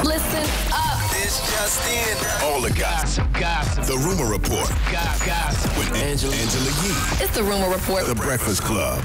Listen up. This just in. All the gossip. The Rumor Report. Gossip. With Angela Yee. It's the Rumor Report. The Breakfast Club.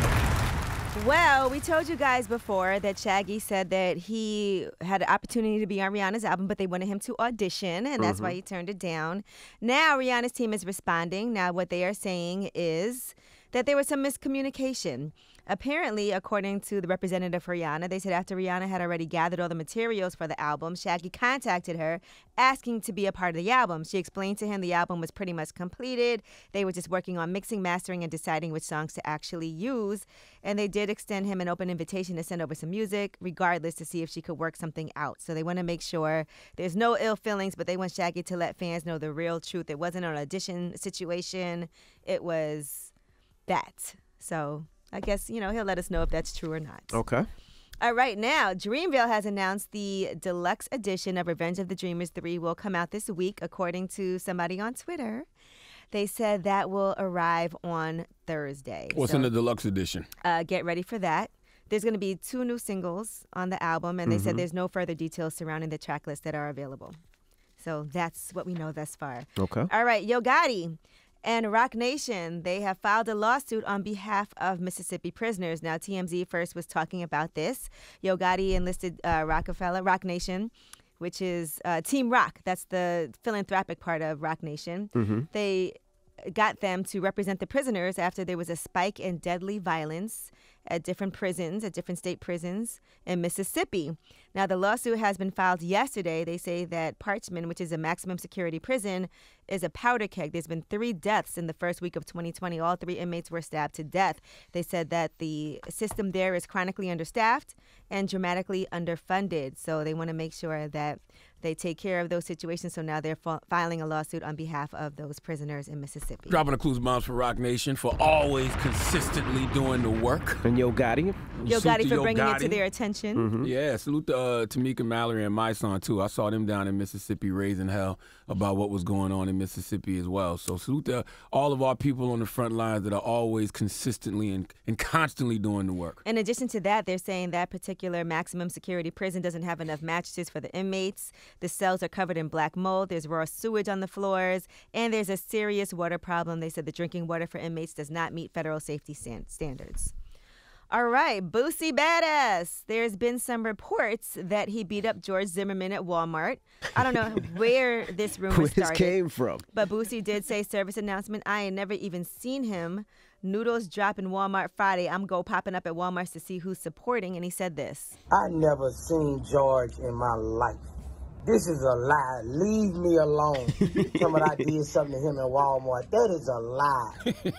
Well, we told you guys before that Shaggy said that he had an opportunity to be on Rihanna's album, but they wanted him to audition, and that's why he turned it down. Now Rihanna's team is responding. Now what they are saying is that there was some miscommunication. Apparently, according to the representative for Rihanna, they said after Rihanna had already gathered all the materials for the album, Shaggy contacted her asking to be a part of the album. She explained to him the album was pretty much completed. They were just working on mixing, mastering, and deciding which songs to actually use. And they did extend him an open invitation to send over some music, regardless, to see if she could work something out. So they want to make sure there's no ill feelings, but they want Shaggy to let fans know the real truth. It wasn't an audition situation. It was that. So I guess, he'll let us know if that's true or not. Okay. All right, now, Dreamville has announced the deluxe edition of Revenge of the Dreamers 3 will come out this week, according to somebody on Twitter. They said that will arrive on Thursday. What's in the deluxe edition? Get ready for that. There's going to be 2 new singles on the album, and they said there's no further details surrounding the track list that are available. So that's what we know thus far. Okay. All right, Yo Gotti and Roc Nation, they have filed a lawsuit on behalf of Mississippi prisoners. Now, TMZ first was talking about this. Yo Gotti enlisted Roc Nation, which is Team Rock. That's the philanthropic part of Roc Nation. They got them to represent the prisoners after there was a spike in deadly violence at different prisons, at different state prisons in Mississippi. Now, the lawsuit has been filed yesterday. They say that Parchman, which is a maximum security prison, is a powder keg. There's been 3 deaths in the first week of 2020. All 3 inmates were stabbed to death. They said that the system there is chronically understaffed and dramatically underfunded. So they want to make sure that they take care of those situations. So now they're filing a lawsuit on behalf of those prisoners in Mississippi. Dropping the clues bombs for Roc Nation for always consistently doing the work. And Yo Gotti. Yo Gotti for Yo bringing it Gotti. to their attention. Yeah, salute to Tamika Mallory and my son, too. I saw them down in Mississippi raising hell about what was going on in Mississippi as well. So salute to all of our people on the front lines that are always consistently and constantly doing the work. In addition to that, they're saying that particular maximum security prison doesn't have enough mattresses for the inmates. The cells are covered in black mold. There's raw sewage on the floors. And there's a serious water problem. They said the drinking water for inmates does not meet federal safety standards. All right, Boosie Badass. There's been some reports that he beat up George Zimmerman at Walmart. I don't know where this rumor Where started. this came from. But Boosie did say service announcement. I ain't never even seen him. Noodles dropping Walmart Friday. I'm go popping up at Walmart to see who's supporting. And he said this. I never seen George in my life. This is a lie. Leave me alone. Tell me I did something to him in Walmart. That is a lie.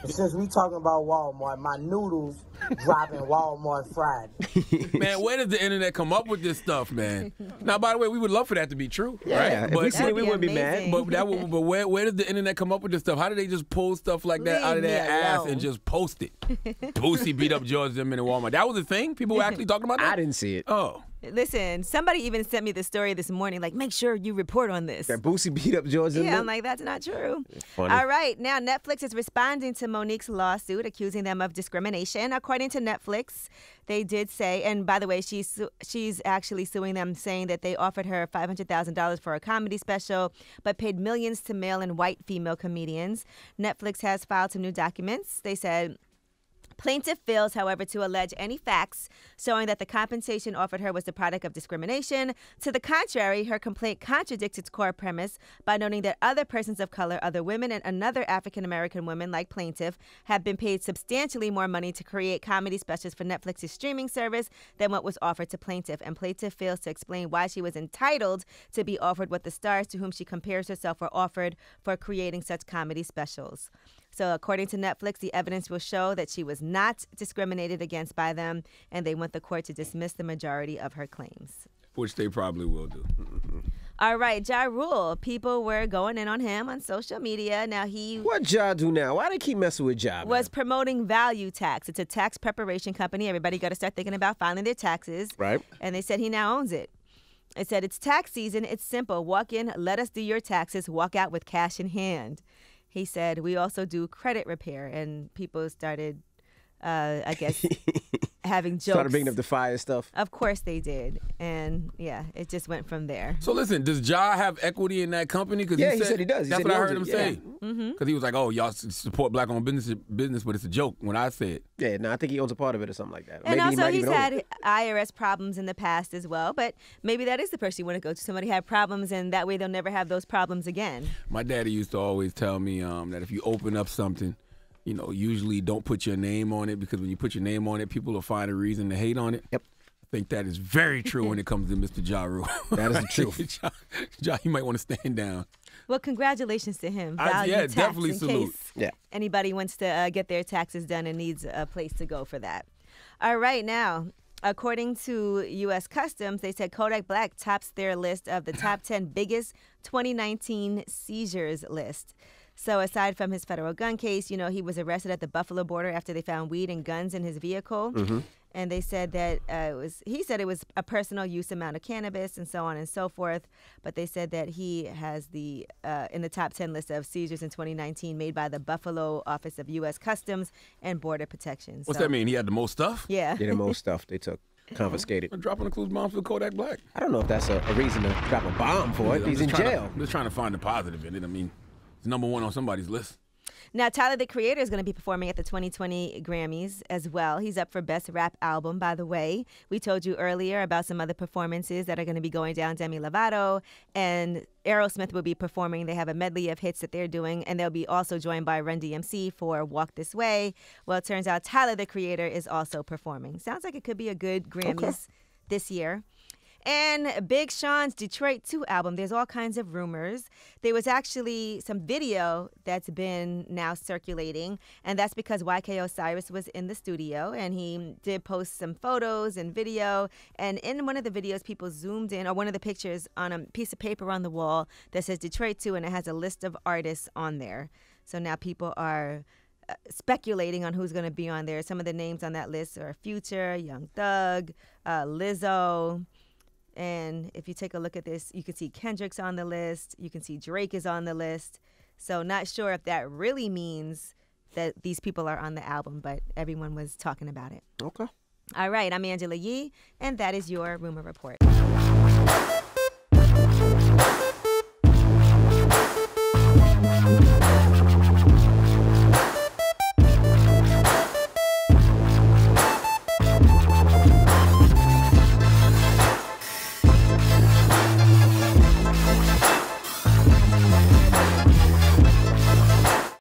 And since we talking about Walmart, my noodles dropping Walmart Friday. Man, where does the internet come up with this stuff, man? Now, by the way, we would love for that to be true, Yeah, right? if we seen it, we wouldn't be mad. amazing. But where does the internet come up with this stuff? How do they just pull stuff like that out of Leave their me ass alone. and just post it? Boosie beat up George Zimmerman in Walmart. That was a thing? People were actually talking about that? I didn't see it. Oh. Listen, somebody even sent me the story this morning, like, make sure you report on this. That Boosie beat up George Zimmerman? Yeah, I'm like, that's not true. Funny. All right, now Netflix is responding to Monique's lawsuit, accusing them of discrimination. According to Netflix, they did say, and by the way, she's actually suing them, saying that they offered her $500,000 for a comedy special, but paid millions to male and white female comedians. Netflix has filed some new documents. They said, plaintiff fails, however, to allege any facts showing that the compensation offered her was the product of discrimination. To the contrary, her complaint contradicts its core premise by noting that other persons of color, other women, and another African-American woman like plaintiff have been paid substantially more money to create comedy specials for Netflix's streaming service than what was offered to plaintiff. And plaintiff fails to explain why she was entitled to be offered what the stars to whom she compares herself were offered for creating such comedy specials. So according to Netflix, the evidence will show that she was not discriminated against by them, and they want the court to dismiss the majority of her claims. Which they probably will do. All right, Ja Rule. People were going in on him on social media. Now he What Ja do now? Why they keep messing with Ja? was promoting Value Tax. It's a tax preparation company. Everybody got to start thinking about filing their taxes. Right. And they said he now owns it. It said, it's tax season. It's simple. Walk in, let us do your taxes. Walk out with cash in hand. He said, we also do credit repair. And people started I guess, having jokes. Started bringing up the fire stuff. Of course they did. And, yeah, it just went from there. So listen, does Ja have equity in that company? Cause Yeah, he said he does. He That's said what he I owns heard him it, say. yeah. Because he was like, "Oh, y'all support black-owned business, but it's a joke." When I said, Yeah, no, I think he owns a part of it or something like that. And Maybe he also, might he's even own had it. IRS problems in the past as well. But maybe that is the person you want to go to. Somebody had problems, and that way they'll never have those problems again. my daddy used to always tell me that if you open up something, you know, usually don't put your name on it, because when you put your name on it, people will find a reason to hate on it. Yep. I think that is very true when it comes to Mr. Ja Rule. That is the truth. Ja, you might want to stand down. Well, congratulations to him. Value Yeah, tax definitely in salute. case Yeah. anybody wants to get their taxes done and needs a place to go for that. All right, now, according to U.S. Customs, they said Kodak Black tops their list of the top 10 biggest 2019 seizures list. So aside from his federal gun case, you know, he was arrested at the Buffalo border after they found weed and guns in his vehicle. And they said that he said it was a personal use amount of cannabis and so on and so forth. But they said that he has in the top 10 list of seizures in 2019 made by the Buffalo Office of U.S. Customs and Border Protection. What's So, that mean? He had the most stuff? Yeah. Yeah, the most stuff they took, confiscated. They're dropping the clues bombs with Kodak Black. I don't know if that's a reason to drop a bomb for it. I'm He's just in trying jail. I'm just trying to find the positive in it. I mean, he's number one on somebody's list. Now, Tyler, the Creator, is going to be performing at the 2020 Grammys as well. He's up for Best Rap Album, by the way. We told you earlier about some other performances that are going to be going down. Demi Lovato and Aerosmith will be performing. They have a medley of hits that they're doing, and they'll be also joined by Run DMC for Walk This Way. Well, it turns out Tyler, the Creator, is also performing. Sounds like it could be a good Grammys this year. And Big Sean's Detroit 2 album, there's all kinds of rumors. There was actually some video that's been now circulating, and that's because YK Osiris was in the studio, and he did post some photos and video. And in one of the videos, people zoomed in, or one of the pictures, on a piece of paper on the wall that says Detroit 2, and it has a list of artists on there. So now people are speculating on who's going to be on there. Some of the names on that list are Future, Young Thug, Lizzo. And if you take a look at this, you can see Kendrick's on the list. You can see Drake is on the list. So not sure if that really means that these people are on the album, but everyone was talking about it. Okay. All right, I'm Angela Yee, and that is your Rumor Report.